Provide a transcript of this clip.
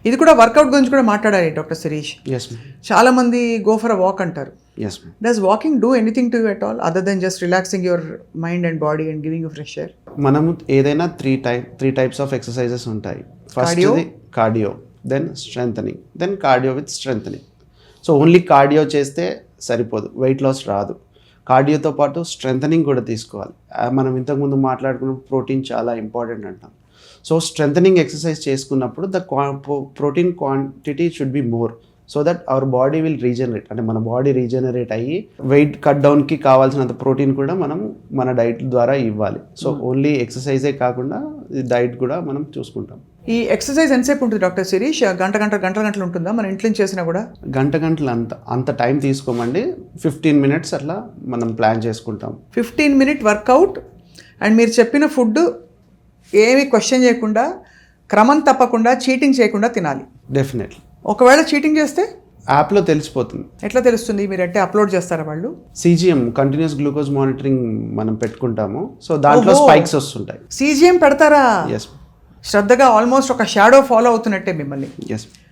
ఇది కూడా వర్కౌట్ గురించి కూడా మాట్లాడాలి డాక్టర్ శిరీష్. Yes ma'am. చాలా మంది గో ఫర్ అ వాక్ అంటారు. Yes ma'am. Does walking do anything to you at all other than just relaxing your mind and body and giving you fresh air? మనము ఏదైనా three types of exercises ఉంటాయి. First cardio, then strengthening, then cardio with strengthening. So only cardio చేస్తే సరిపోదు, weight loss రాదు. కార్డియోతో పాటు strengthening కూడా తీసుకోవాలి. మనం ఇంతకుముందు మాట్లాడుకున్న ప్రోటీన్ చాలా ఇంపార్టెంట్ అంటాం. సో స్ట్రెంథనింగ్ ఎక్సర్సైజ్ చేసుకున్నప్పుడు the protein quantity should be more so that our body will regenerate. అంటే మన బాడీ రీజనరేట్ అయ్యి వెయిట్ కట్ డౌన్కి కావాల్సినంత ప్రోటీన్ కూడా మనం మన డైట్ ద్వారా ఇవ్వాలి. సో ఓన్లీ ఎక్సర్సైజే కాకుండా డైట్ కూడా మనం చూసుకుంటాం. ఈ ఎక్సర్సైజ్ ఎంతసేపు ఉంటుంది డాక్టర్ శిరీష్? గంటలు ఉంటుందా మన ఇంట్లో చేసినా కూడా? గంటలు అంత టైం తీసుకోమండి. 15 minutes అట్లా మనం ప్లాన్ చేసుకుంటాం. 15 minute వర్కౌట్ అండ్ మీరు చెప్పిన ఫుడ్ ఏమి క్వశ్చన్ చేయకుండా, క్రమం తప్పకుండా, చీటింగ్ చేయకుండా తినాలి. డెఫినెట్లీ. ఒకవేళ చీటింగ్ చేస్తే యాప్లో తెలిసిపోతుంది. ఎట్లా తెలుస్తుంది? మీరు అంటే అప్లోడ్ చేస్తారా వాళ్ళు? CGM కంటిన్యూస్ గ్లూకోజ్ మానిటరింగ్ మనం పెట్టుకుంటాము. సో దాంట్లో స్పైక్స్ వస్తుంటాయి. CGM పెడతారా? ఎస్. శ్రద్ధగా ఆల్మోస్ట్ ఒక షాడో ఫాలో అవుతున్నట్టే మిమ్మల్ని. ఎస్.